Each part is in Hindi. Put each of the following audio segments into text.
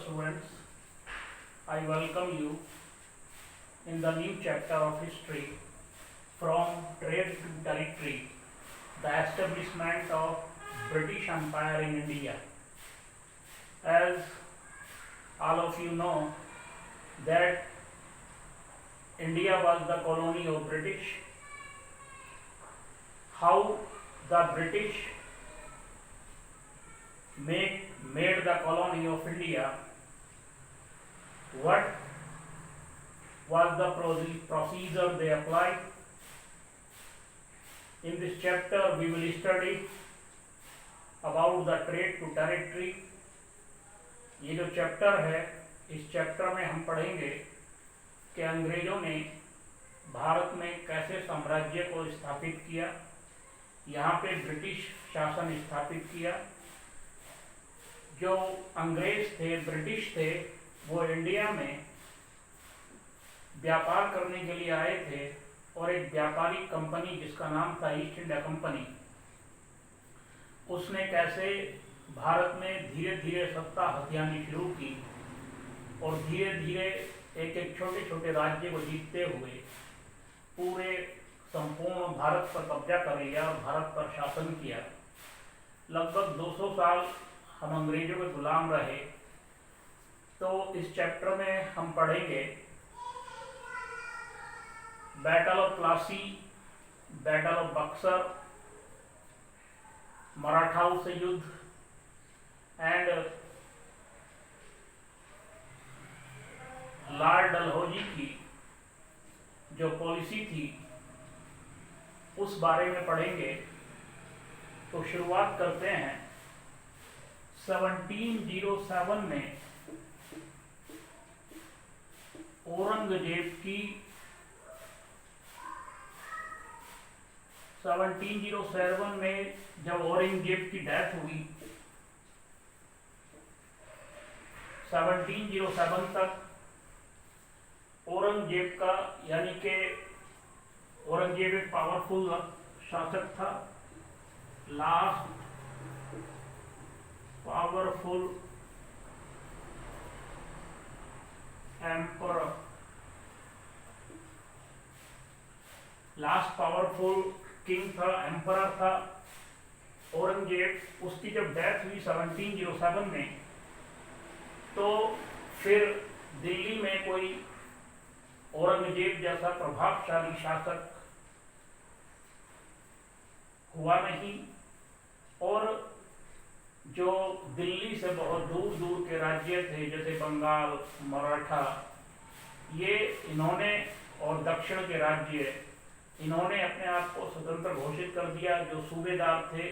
students, I welcome you in the new chapter of history from trade to territory, the establishment of British Empire in India. As all of you know that India was the colony of British, how the British made the colony of India, what was the procedure they applied. In this chapter we will study about the trade to territory. ये जो चैप्टर है, इस चैप्टर में हम पढ़ेंगे कि अंग्रेजों ने भारत में कैसे साम्राज्य को स्थापित किया, यहाँ पे ब्रिटिश शासन स्थापित किया। जो अंग्रेज थे, ब्रिटिश थे, वो इंडिया में व्यापार करने के लिए आए थे और एक व्यापारिक कंपनी जिसका नाम था ईस्ट इंडिया कंपनी, उसने कैसे भारत में धीरे धीरे सत्ता हथियानी शुरू की और धीरे धीरे एक एक छोटे छोटे राज्य को जीतते हुए पूरे संपूर्ण भारत पर कब्जा कर लिया और भारत पर शासन किया। लगभग 200 साल हम अंग्रेजों के गुलाम रहे। तो इस चैप्टर में हम पढ़ेंगे battle of Plassey, battle of Buxar, मराठाओं से युद्ध एंड लॉर्ड डलहौजी की जो पॉलिसी थी उस बारे में पढ़ेंगे। तो शुरुआत करते हैं 1707 में औरंगजेब की 1707 में जब औरंगजेब की डेथ हुई, 1707 तक औरंगजेब का, यानी कि औरंगजेब एक पावरफुल शासक था, last powerful emperor, last powerful king था, एम्परर था औरंगजेब। उसकी जब डेथ हुई 1707 में, तो फिर दिल्ली में कोई औरंगजेब जैसा प्रभावशाली शासक हुआ नहीं और जो दिल्ली से बहुत दूर दूर के राज्य थे जैसे बंगाल, मराठा, ये इन्होंने और दक्षिण के राज्य, इन्होंने अपने आप को स्वतंत्र घोषित कर दिया। जो सूबेदार थे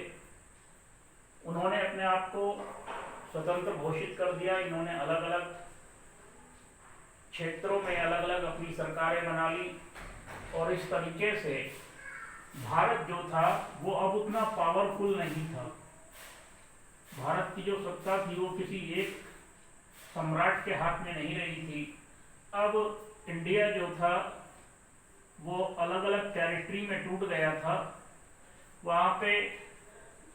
उन्होंने अपने आप को स्वतंत्र घोषित कर दिया। इन्होंने अलग अलग क्षेत्रों में अलग अलग अपनी सरकारें बना ली और इस तरीके से भारत जो था वो अब उतना पावरफुल नहीं था। भारत की जो सत्ता थी वो किसी एक सम्राट के हाथ में नहीं रही थी। अब इंडिया जो था वो अलग अलग टेरिटरी में टूट गया था। वहाँ पे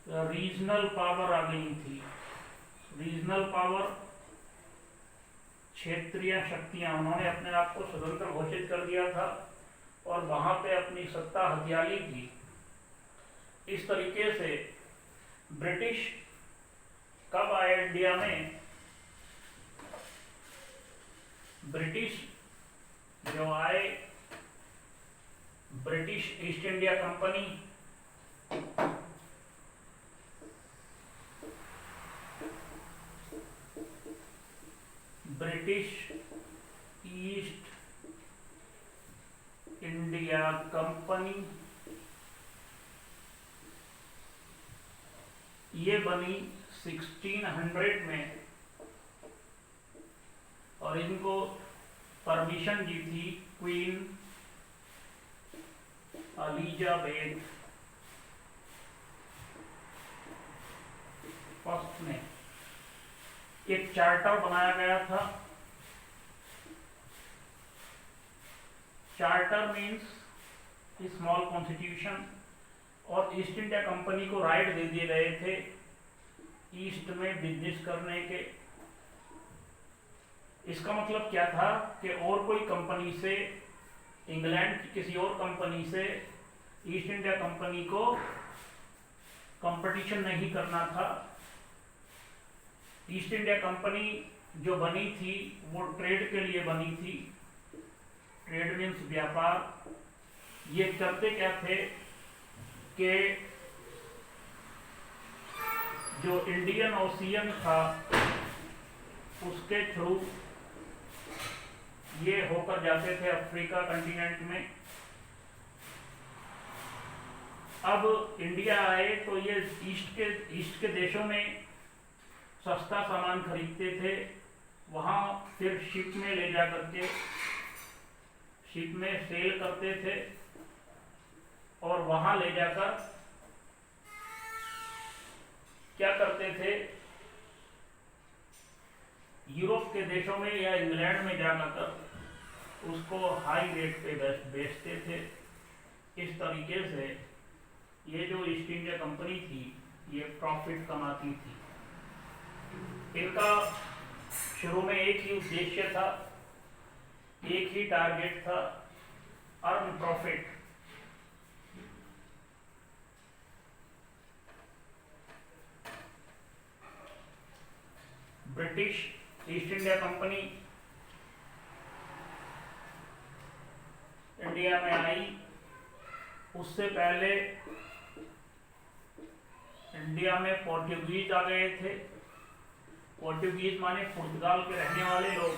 रीजनल पावर आ गई थी। रीजनल पावर, क्षेत्रीय शक्तियाँ, उन्होंने अपने आप को स्वतंत्र घोषित कर दिया था और वहाँ पे अपनी सत्ता हथियाली थी। इस तरीके से ब्रिटिश कब आए इंडिया में? ब्रिटिश जो आए, British east India company, British east India company, ये बनी 1600 में और इनको परमिशन दी थी क्वीन एलिजाबेथ फर्स्ट ने। एक चार्टर बनाया गया था। चार्टर मीन्स स्मॉल कॉन्स्टिट्यूशन, और ईस्ट इंडिया कंपनी को राइट दे दिए गए थे ईस्ट में बिजनेस करने के। इसका मतलब क्या था कि और कोई कंपनी से, इंग्लैंड की किसी और कंपनी से ईस्ट इंडिया कंपनी को कंपटीशन नहीं करना था। ईस्ट इंडिया कंपनी जो बनी थी वो ट्रेड के लिए बनी थी। ट्रेड मीन्स व्यापार। ये करते क्या थे कि जो इंडियन ओशियन था उसके थ्रू ये होकर जाते थे अफ्रीका कंटिनेंट में। अब इंडिया आए तो ये ईस्ट के देशों में सस्ता सामान खरीदते थे, वहां फिर शिप में ले जा करके शिप में सेल करते थे और वहां ले जाकर क्या करते थे, यूरोप के देशों में या इंग्लैंड में जाकर उसको हाई रेट पे बेचते थे। इस तरीके से ये जो ईस्ट इंडिया कंपनी थी ये प्रॉफिट कमाती थी। इनका शुरू में एक ही उद्देश्य था, एक ही टारगेट था, earn profit. British east India company India में आई, उससे पहले इंडिया में पोर्टुगीज आ गए थे। पोर्टुगीज माने पुर्तगाल के रहने वाले लोग।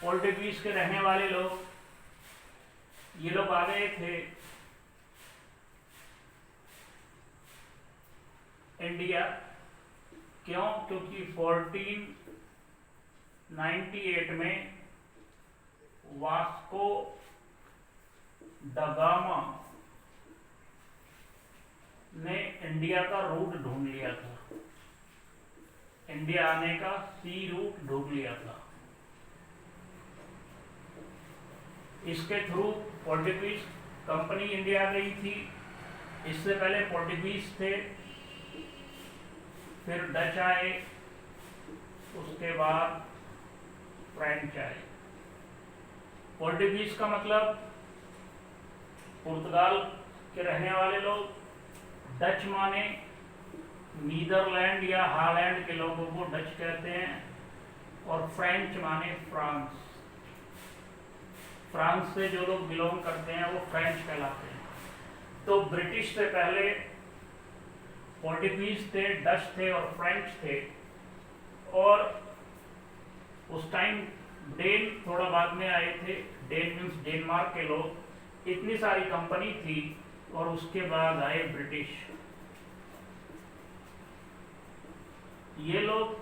पोर्टुगीज के रहने वाले लोग ये लोग आ गए थे इंडिया। क्यों? क्योंकि 1498 में वास्को द गामा ने इंडिया का रूट ढूंढ लिया था, इंडिया आने का सी रूट ढूंढ लिया था। इसके थ्रू पोर्टुगीज कंपनी इंडिया गई थी। इससे पहले पोर्टुगीज थे, फिर डच आए, उसके बाद फ्रेंच आए। पोर्टुगीज का मतलब पुर्तगाल के रहने वाले लोग, डच माने नीदरलैंड या हॉलैंड के लोगों को डच कहते हैं, और फ्रेंच माने फ्रांस। फ्रांस से जो लोग बिलोंग करते हैं वो फ्रेंच कहलाते हैं। तो ब्रिटिश से पहले पोर्टुगीज थे, डच थे और फ्रेंच थे, और उस टाइम डेन थोड़ा बाद में आए थे। डेन मीन्स डेनमार्क के लोग। इतनी सारी कंपनी थी और उसके बाद आए ब्रिटिश। ये लोग,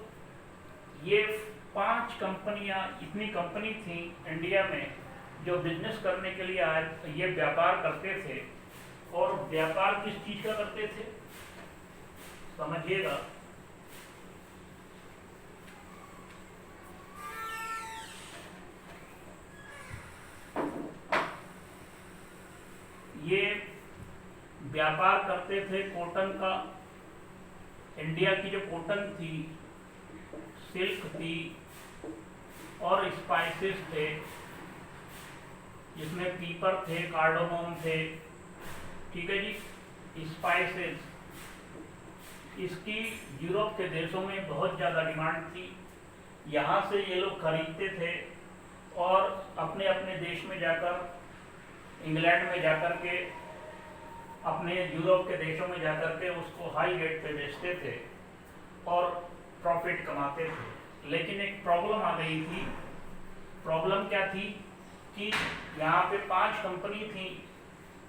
ये 5 कंपनियां, इतनी कंपनी थी इंडिया में जो बिजनेस करने के लिए आए, ये व्यापार करते थे। और व्यापार किस चीज का करते थे समझिएगा। ये व्यापार करते थे कॉटन का। इंडिया की जो कॉटन थी, सिल्क थी और स्पाइसेस थे, जिसमें पीपर थे, कार्डामोम थे, ठीक है जी, स्पाइसेस। इसकी यूरोप के देशों में बहुत ज़्यादा डिमांड थी। यहाँ से ये लोग खरीदते थे और अपने अपने देश में जाकर, इंग्लैंड में जाकर के, अपने यूरोप के देशों में जाकर के उसको हाई रेट पे बेचते थे और प्रॉफिट कमाते थे। लेकिन एक प्रॉब्लम आ गई थी। प्रॉब्लम क्या थी कि यहाँ पे 5 कंपनी थी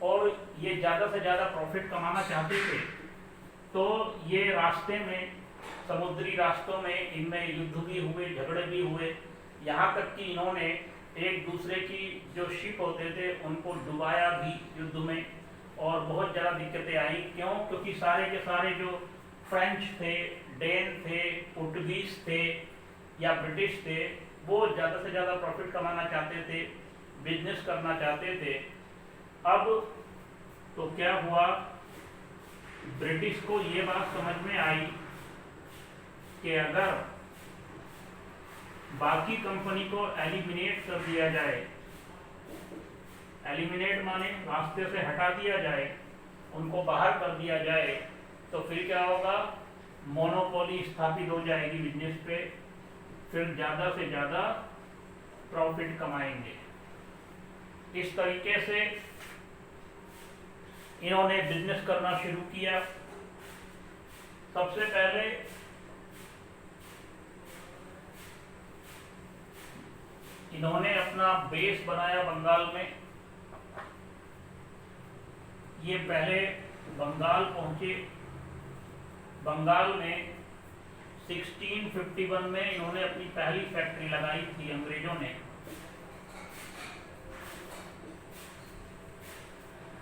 और ये ज़्यादा से ज़्यादा प्रॉफिट कमाना चाहते थे। तो ये रास्ते में, समुद्री रास्तों में इनमें युद्ध भी हुए, झगड़े भी हुए। यहाँ तक कि इन्होंने एक दूसरे की जो शिप होते थे उनको डुबाया भी युद्ध में, और बहुत ज़्यादा दिक्कतें आई। क्यों? क्योंकि सारे के सारे जो फ्रेंच थे, डेन थे, पुर्तगीज थे या ब्रिटिश थे, वो ज़्यादा से ज़्यादा प्रॉफिट कमाना चाहते थे, बिजनेस करना चाहते थे। अब तो क्या हुआ, ब्रिटिश को ये बात समझ में आई कि अगर बाकी कंपनी को एलिमिनेट कर दिया जाए, एलिमिनेट माने रास्ते से हटा दिया जाए, उनको बाहर कर दिया जाए, तो फिर क्या होगा, मोनोपोली स्थापित हो जाएगी बिजनेस पे, फिर ज़्यादा से ज़्यादा प्रॉफिट कमाएंगे। इस तरीके से इन्होंने बिजनेस करना शुरू किया। सबसे पहले इन्होंने अपना बेस बनाया बंगाल में। ये पहले बंगाल पहुंचे। बंगाल में 1651 में इन्होंने अपनी पहली फैक्ट्री लगाई थी अंग्रेजों ने,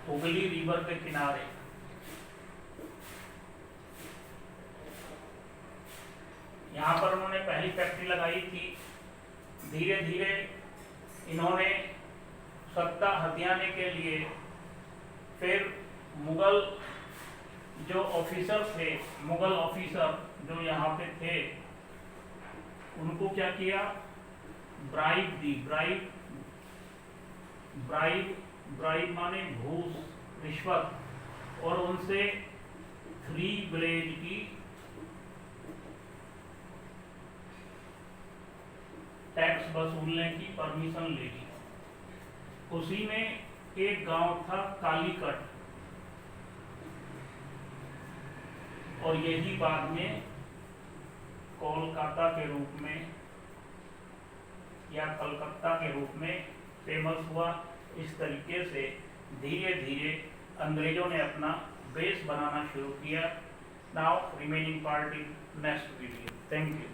हुगली रिवर के किनारे। यहाँ पर उन्होंने पहली फैक्ट्री लगाई थी। धीरे धीरे इन्होंने सत्ता हथियाने के लिए फिर मुगल जो ऑफिसर थे, मुगल ऑफिसर जो यहाँ पे थे, उनको क्या किया, ब्राइब दी। ब्राइब माने घूस, रिश्वत, और उनसे 3 विलेज की टैक्स वसूलने की परमिशन ले ली। उसी में एक गांव था कालीकट, और यही बाद में कोलकाता के रूप में या कलकत्ता के रूप में फेमस हुआ। इस तरीके से धीरे धीरे अंग्रेजों ने अपना बेस बनाना शुरू किया। Now remaining part in next video. Thank you.